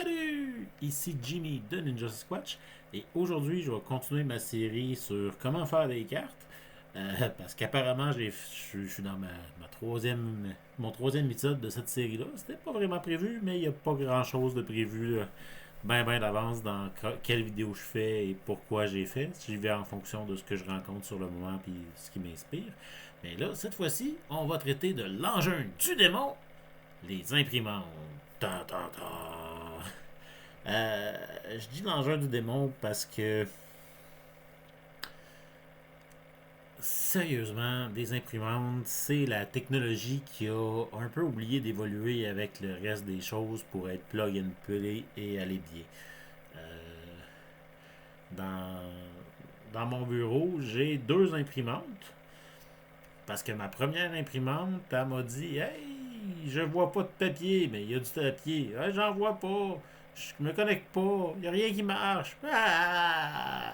Salut! Ici Jimmy de Ninja Squatch et aujourd'hui je vais continuer ma série sur comment faire des cartes parce qu'apparemment je suis dans mon troisième épisode de cette série-là. C'était pas vraiment prévu, mais il n'y a pas grand-chose de prévu ben d'avance dans quelle vidéo je fais et pourquoi j'ai fait. J'y vais en fonction de ce que je rencontre sur le moment puis ce qui m'inspire. Mais là, cette fois-ci, on va traiter de l'engin du démon, les imprimantes. Ta, ta, ta. Je dis l'engin du démon parce que, sérieusement, des imprimantes, c'est la technologie qui a un peu oublié d'évoluer avec le reste des choses pour être plug and play et aller bien. Euh, dans, dans mon bureau, j'ai deux imprimantes parce que ma première imprimante, elle m'a dit: Hey, je vois pas de papier, mais il y a du papier. Ah, j'en vois pas. Je me connecte pas. Il y a rien qui marche. Ah!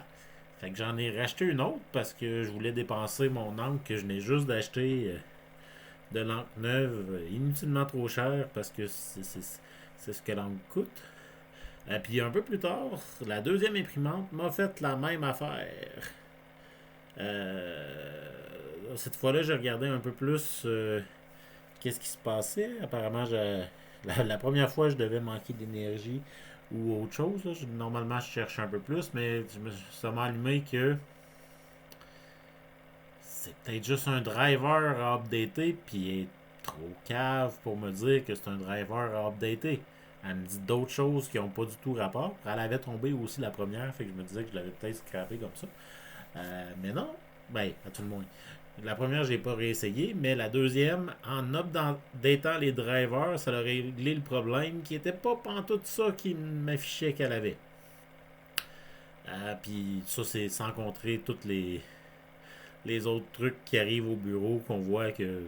Fait que j'en ai racheté une autre parce que je voulais dépenser mon encre que je n'ai juste d'acheter de l'encre neuve inutilement trop cher parce que c'est ce que l'encre coûte. Puis un peu plus tard, la deuxième imprimante m'a fait la même affaire. Cette fois-là, j'ai regardé un peu plus qu'est-ce qui se passait. Apparemment, la première fois, je devais manquer d'énergie ou autre chose. Là. Normalement, je cherche un peu plus, mais ça m'a allumé que c'est peut-être juste un driver à updater, puis il est trop cave pour me dire que c'est un driver à updater. Elle me dit d'autres choses qui n'ont pas du tout rapport. Elle avait tombé aussi la première, fait que je me disais que je l'avais peut-être scrappé comme ça. Mais non, ben, à tout le moins. La première, j'ai pas réessayé, mais la deuxième, en updatant les drivers, ça a réglé le problème qui était pas pantoute ça qui m'affichait qu'elle avait. Puis ça, c'est sans compter tous les autres trucs qui arrivent au bureau qu'on voit que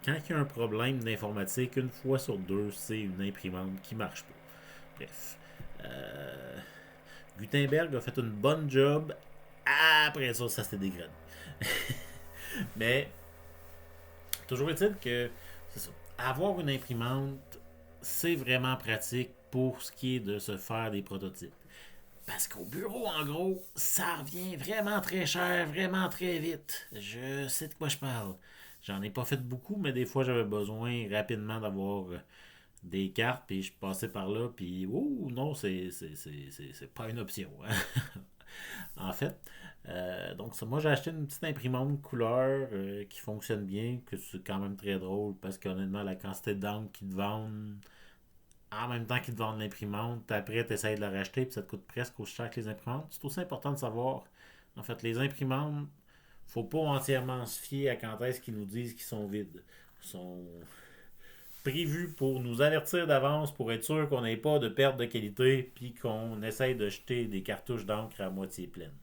quand il y a un problème d'informatique, une fois sur deux, c'est une imprimante qui marche pas. Bref. Euh, Gutenberg a fait une bonne job. Après ça, ça s'est dégradé. Mais toujours est-il que c'est ça. Avoir une imprimante, c'est vraiment pratique pour ce qui est de se faire des prototypes. Parce qu'au bureau, en gros, ça revient vraiment très cher, vraiment très vite. Je sais de quoi je parle. J'en ai pas fait beaucoup, mais des fois, j'avais besoin rapidement d'avoir des cartes, puis je passais par là, puis ouh, non, c'est pas une option. Hein. En fait, donc ça, moi j'ai acheté une petite imprimante couleur qui fonctionne bien, que c'est quand même très drôle parce qu'honnêtement la quantité d'encre qu'ils te vendent en même temps qu'ils te vendent l'imprimante, après tu essaies de la racheter puis ça te coûte presque aussi cher que les imprimantes. C'est aussi important de savoir, en fait, les imprimantes, faut pas entièrement se fier à quand est-ce qu'ils nous disent qu'ils sont vides. Ils sont prévus pour nous avertir d'avance pour être sûr qu'on n'ait pas de perte de qualité puis qu'on essaye de jeter des cartouches d'encre à moitié pleines.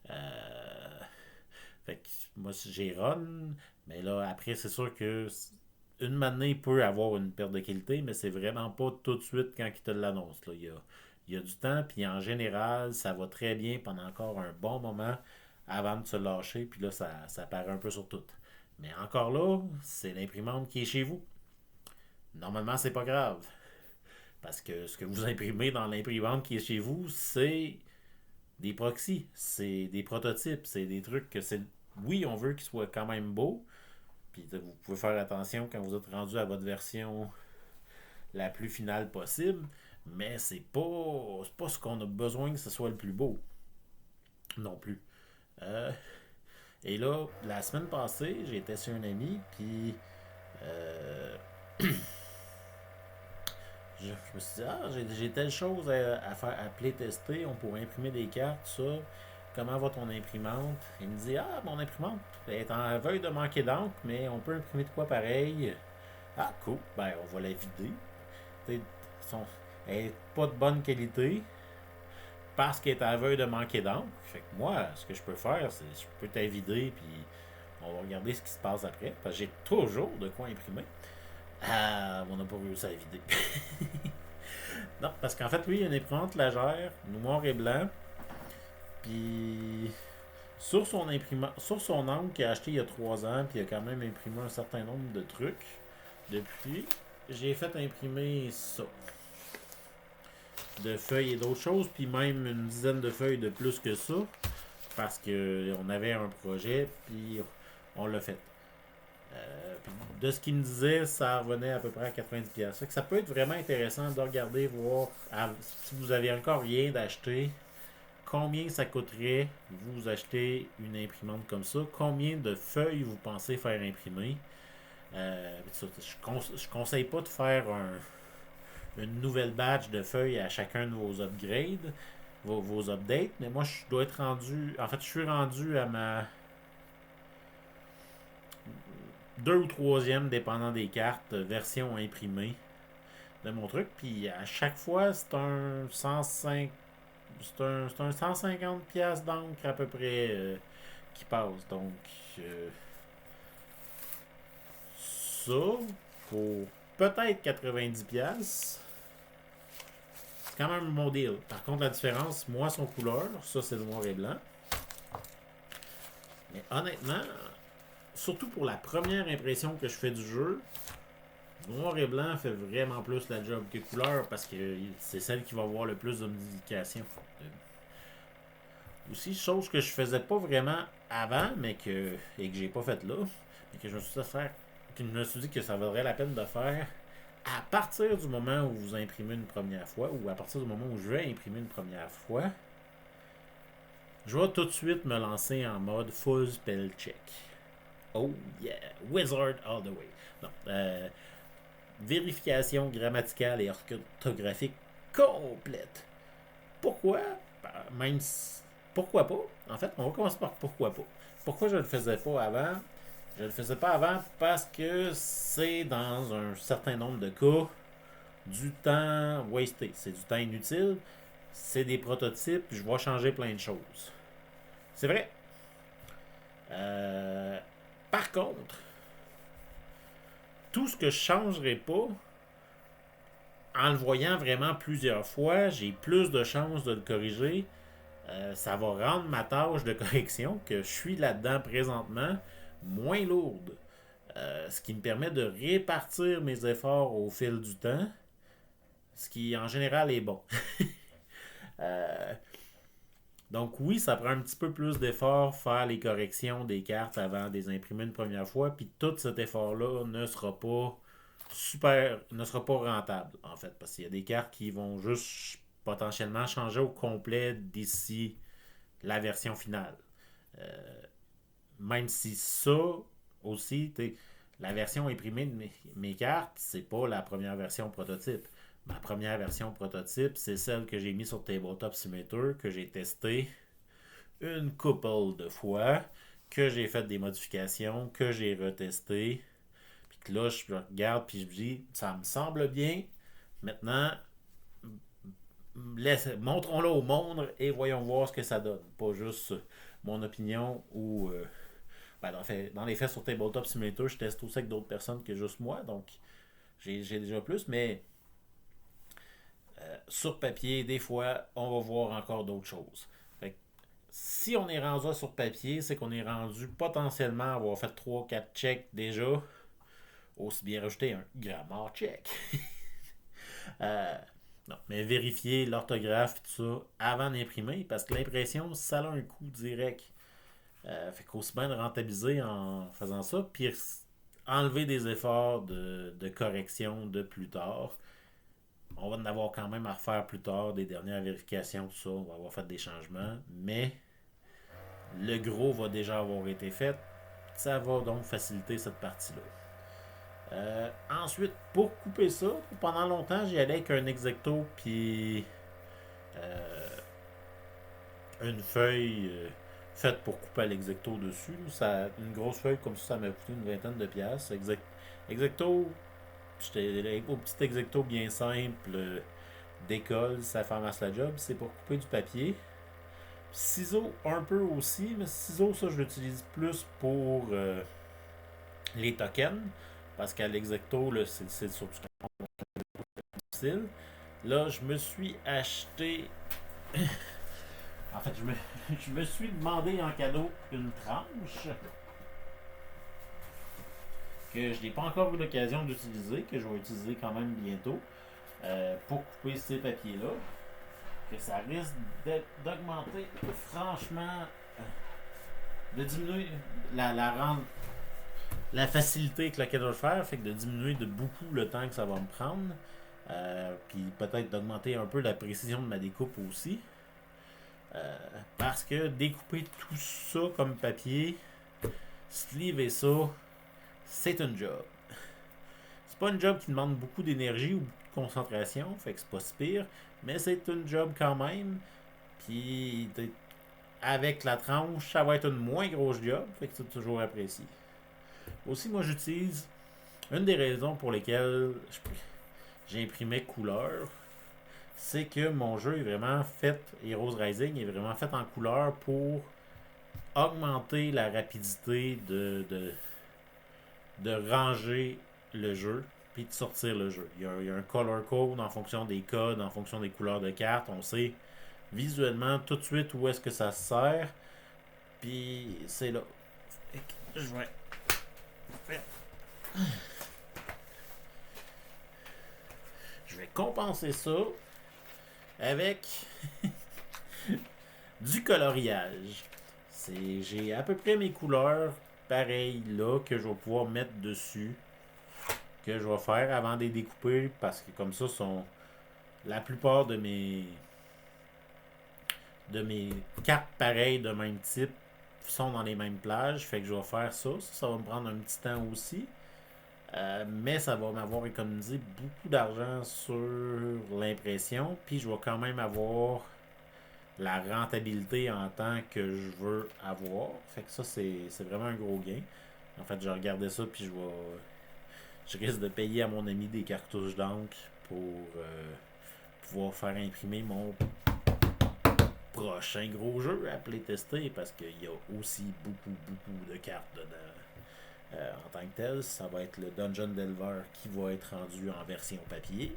Euh, Fait que moi, j'ai run, mais là, après, c'est sûr que une manée peut avoir une perte de qualité, mais c'est vraiment pas tout de suite quand il te l'annonce. Là. Il y a du temps, puis en général, ça va très bien pendant encore un bon moment avant de se lâcher, puis là, ça paraît un peu sur tout. Mais encore là, c'est l'imprimante qui est chez vous. Normalement, c'est pas grave. Parce que ce que vous imprimez dans l'imprimante qui est chez vous, c'est des proxys, c'est des prototypes, c'est des trucs que c'est. Oui, on veut qu'ils soient quand même beaux, puis vous pouvez faire attention quand vous êtes rendu à votre version la plus finale possible, mais c'est pas ce qu'on a besoin que ce soit le plus beau non plus. Euh, et là, la semaine passée, j'étais chez un ami, puis euh, je me suis dit, j'ai telle chose à faire, à playtester, on pourrait imprimer des cartes, ça. Comment va ton imprimante? Il me dit, mon imprimante elle est en veille de manquer d'encre, mais on peut imprimer de quoi pareil. Ah, cool, ben on va la vider. T'sais, elle est pas de bonne qualité parce qu'elle est à veille de manquer d'encre. Fait que moi, ce que je peux faire, c'est je peux t'la vider, puis on va regarder ce qui se passe après. Parce que j'ai toujours de quoi imprimer. On n'a pas réussi à la vider. Non, parce qu'en fait, lui, il a une imprimante légère, noir et blanc. Puis sur son encre qu'il a acheté il y a 3 ans, puis il a quand même imprimé un certain nombre de trucs. Depuis, j'ai fait imprimer ça. de feuilles et d'autres choses, puis même une dizaine de feuilles de plus que ça, parce qu'on avait un projet, puis on l'a fait. De ce qu'il me disait, ça revenait à peu près à 90$. Fait que ça peut être vraiment intéressant de regarder, voir si vous avez encore rien d'acheter, combien ça coûterait vous acheter une imprimante comme ça, combien de feuilles vous pensez faire imprimer. Je conseille pas de faire une nouvelle batch de feuilles à chacun de vos upgrades, vos updates, mais moi je dois être rendu. En fait, je suis rendu à ma deux ou troisième, dépendant des cartes, version imprimée de mon truc. Puis à chaque fois, c'est un 105. C'est un 150$ d'encre à peu près qui passe. Donc, ça, pour peut-être 90$, c'est quand même mon deal. Par contre, la différence, moi, son couleur, ça, c'est le noir et blanc. Mais honnêtement, surtout pour la première impression que je fais du jeu, noir et blanc fait vraiment plus la job que couleur parce que c'est celle qui va avoir le plus de modifications. Aussi, chose que je faisais pas vraiment avant, et que j'ai pas fait là, mais que je me suis dit que ça vaudrait la peine de faire à partir du moment où vous imprimez une première fois, ou à partir du moment où je vais imprimer une première fois, je vais tout de suite me lancer en mode full spell check. Oh yeah, wizard all the way. Non, vérification grammaticale et orthographique complète. Pourquoi? Même si, pourquoi pas? En fait, on va commencer par pourquoi pas. Pourquoi je ne le faisais pas avant? Je ne le faisais pas avant parce que c'est dans un certain nombre de cas du temps wasté. C'est du temps inutile. C'est des prototypes. Je vais changer plein de choses. C'est vrai. Par contre, tout ce que je ne changerai pas, en le voyant vraiment plusieurs fois, j'ai plus de chances de le corriger. Ça va rendre ma tâche de correction, que je suis là-dedans présentement, moins lourde. Ce qui me permet de répartir mes efforts au fil du temps, ce qui en général est bon. Euh, donc oui, ça prend un petit peu plus d'effort faire les corrections des cartes avant de les imprimer une première fois, puis tout cet effort-là ne sera pas rentable en fait, parce qu'il y a des cartes qui vont juste potentiellement changer au complet d'ici la version finale. Même si ça aussi, la version imprimée de mes cartes, c'est pas la première version prototype. Ma première version prototype, c'est celle que j'ai mise sur Tabletop Simulator, que j'ai testée une couple de fois, que j'ai fait des modifications, que j'ai retesté. Puis que là, je regarde puis je me dis, ça me semble bien. Maintenant, montrons-le au monde et voyons voir ce que ça donne. Pas juste mon opinion ou. Dans les faits, sur Tabletop Simulator, je teste aussi avec d'autres personnes que juste moi. Donc, j'ai déjà plus. Mais sur papier, des fois, on va voir encore d'autres choses. Fait que, si on est rendu sur papier, c'est qu'on est rendu potentiellement à avoir fait 3-4 checks déjà. Aussi bien rajouter un grammar check. euh, non, mais vérifier l'orthographe et tout ça avant d'imprimer, parce que l'impression, ça a un coût direct. Fait qu'aussi bien de rentabiliser en faisant ça, puis enlever des efforts de correction de plus tard. On va en avoir quand même à refaire plus tard des dernières vérifications, tout ça. On va avoir fait des changements, mais le gros va déjà avoir été fait. Ça va donc faciliter cette partie-là. Ensuite, pour couper ça, pendant longtemps, j'y allais avec un exacto puis une feuille faite pour couper à l'exacto dessus. Une grosse feuille comme ça m'a coûté une vingtaine de piastres. Exacto, j'étais au petit exacto bien simple d'école, ça fait masse la job. C'est pour couper du papier. Ciseaux un peu aussi, mais ciseaux, ça je l'utilise plus pour les tokens. Parce qu'à l'exacto, c'est sur du style. Là, je me suis acheté. En fait, je me suis demandé en cadeau une tranche que je n'ai pas encore eu l'occasion d'utiliser, que je vais utiliser quand même bientôt pour couper ces papiers-là. que ça risque d'augmenter franchement, de diminuer la facilité avec laquelle je vais le faire, fait que de diminuer de beaucoup le temps que ça va me prendre. Puis peut-être d'augmenter un peu la précision de ma découpe aussi. Parce que découper tout ça comme papier, sleever ça, c'est un job. C'est pas un job qui demande beaucoup d'énergie ou beaucoup de concentration, fait que c'est pas si pire, mais c'est un job quand même. Puis avec la tranche, ça va être une moins grosse job, fait que c'est toujours apprécié. Aussi, moi j'utilise une des raisons pour lesquelles j'imprimais couleur, c'est que mon jeu est vraiment fait, Heroes Rising est vraiment fait en couleur pour augmenter la rapidité de ranger le jeu puis de sortir le jeu. Il y a un color code en fonction des codes, en fonction des couleurs de cartes. On sait visuellement tout de suite où est-ce que ça se sert. Puis c'est là. Je vais. Je vais compenser ça avec du coloriage. J'ai à peu près mes couleurs pareilles là que je vais pouvoir mettre dessus, que je vais faire avant de les découper, parce que comme ça sont la plupart de mes cartes pareilles de même type sont dans les mêmes plages, fait que je vais faire ça. Ça va me prendre un petit temps aussi. Mais ça va m'avoir économisé beaucoup d'argent sur l'impression, puis je vais quand même avoir la rentabilité en temps que je veux avoir. Fait que ça, c'est vraiment un gros gain. En fait, je regardais ça, puis je risque de payer à mon ami des cartouches d'encre pour pouvoir faire imprimer mon prochain gros jeu à playtester, parce qu'il y a aussi beaucoup de cartes dedans. En tant que tel, ça va être le Dungeon Delver qui va être rendu en version papier.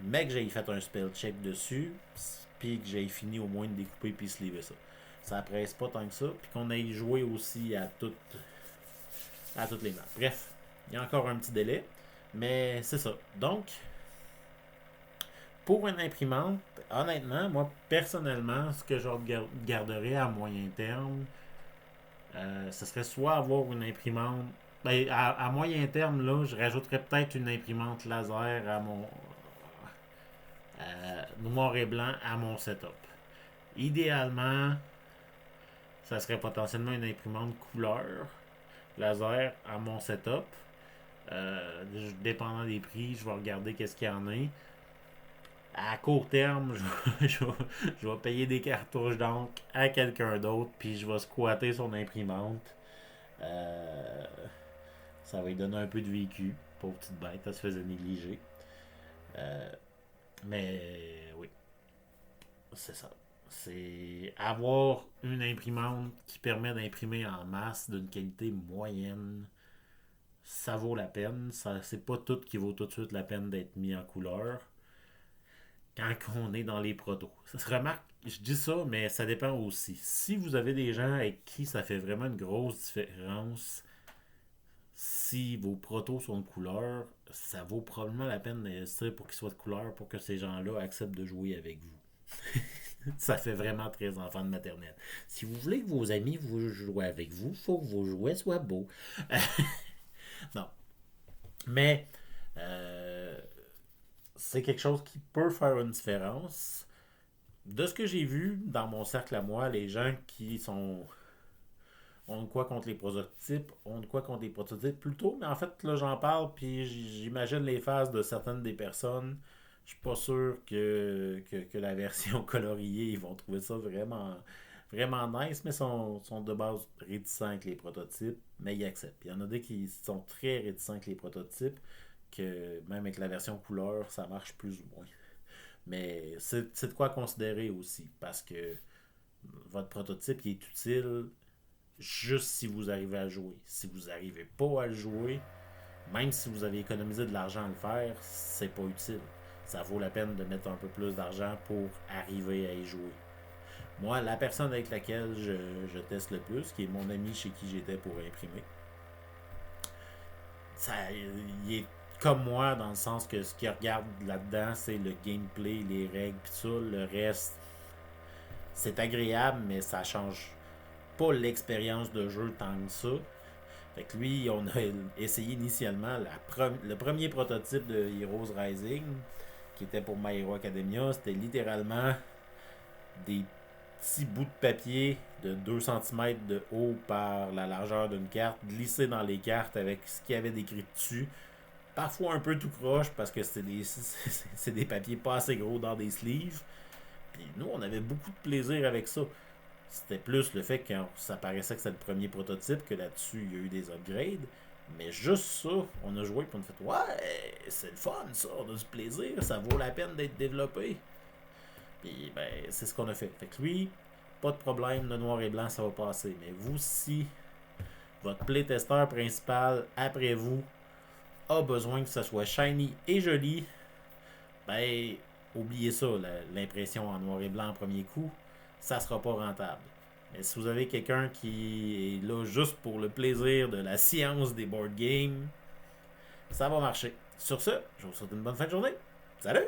Mais que j'ai fait un spell check dessus, puis que j'ai fini au moins de découper puis sleever ça. Ça presse pas tant que ça, puis qu'on ait joué aussi à toutes les maps. Bref, il y a encore un petit délai, mais c'est ça. Donc, pour une imprimante, honnêtement, moi personnellement, ce que je regarderais à moyen terme, ce serait soit avoir une imprimante. Ben, à moyen terme, là, je rajouterais peut-être une imprimante laser à mon noir et blanc à mon setup. Idéalement, ça serait potentiellement une imprimante couleur laser à mon setup. Dépendant des prix, je vais regarder qu'est-ce qu'il y en a. À court terme, je vais payer des cartouches d'encre à quelqu'un d'autre, puis je vais squatter son imprimante. Euh, Ça va lui donner un peu de vécu. Pauvre petite bête, elle se faisait négliger. Euh, mais oui, c'est ça. C'est avoir une imprimante qui permet d'imprimer en masse d'une qualité moyenne. Ça vaut la peine. C'est pas tout qui vaut tout de suite la peine d'être mis en couleur quand on est dans les protos. Ça se remarque, je dis ça, mais ça dépend aussi. Si vous avez des gens avec qui ça fait vraiment une grosse différence, si vos protos sont de couleur, ça vaut probablement la peine d'investir pour qu'ils soient de couleur pour que ces gens-là acceptent de jouer avec vous. Ça fait vraiment très enfant de maternelle. Si vous voulez que vos amis vous jouent avec vous, il faut que vos jouets soient beaux. Non. Mais c'est quelque chose qui peut faire une différence. De ce que j'ai vu dans mon cercle à moi, les gens qui ont de quoi contre les prototypes, ont de quoi contre les prototypes plutôt, mais en fait, là, j'en parle, puis j'imagine les phases de certaines des personnes. Je suis pas sûr que la version coloriée, ils vont trouver ça vraiment nice, mais sont de base réticents avec les prototypes, mais ils acceptent. Il y en a des qui sont très réticents avec les prototypes, que même avec la version couleur, ça marche plus ou moins. Mais c'est de quoi considérer aussi, parce que votre prototype il est utile juste si vous arrivez à jouer. Si vous n'arrivez pas à le jouer, même si vous avez économisé de l'argent à le faire, c'est pas utile. Ça vaut la peine de mettre un peu plus d'argent pour arriver à y jouer. Moi, la personne avec laquelle je teste le plus, qui est mon ami chez qui j'étais pour imprimer, ça, il est comme moi, dans le sens que ce qu'il regarde là-dedans, c'est le gameplay, les règles, pis ça. Le reste, c'est agréable, mais ça change pas l'expérience de jeu tant que ça. Fait que lui, on a essayé initialement le premier prototype de Heroes Rising, qui était pour My Hero Academia. C'était littéralement des petits bouts de papier de 2 centimètres de haut par la largeur d'une carte, glissés dans les cartes avec ce qu'il y avait décrit dessus. Parfois un peu tout croche parce que c'est des papiers pas assez gros dans des sleeves. Puis nous, on avait beaucoup de plaisir avec ça. C'était plus le fait que ça paraissait que c'était le premier prototype que là-dessus, il y a eu des upgrades. Mais juste ça, on a joué et on a fait ouais, c'est le fun ça, on a du plaisir, ça vaut la peine d'être développé. Puis ben, c'est ce qu'on a fait. Fait que lui, pas de problème, le noir et blanc, ça va passer. Mais vous, si votre playtester principal après vous a besoin que ça soit shiny et joli, ben, oubliez ça, l'impression en noir et blanc en premier coup, ça sera pas rentable. Mais si vous avez quelqu'un qui est là juste pour le plaisir de la science des board games, ça va marcher. Sur ce, je vous souhaite une bonne fin de journée. Salut!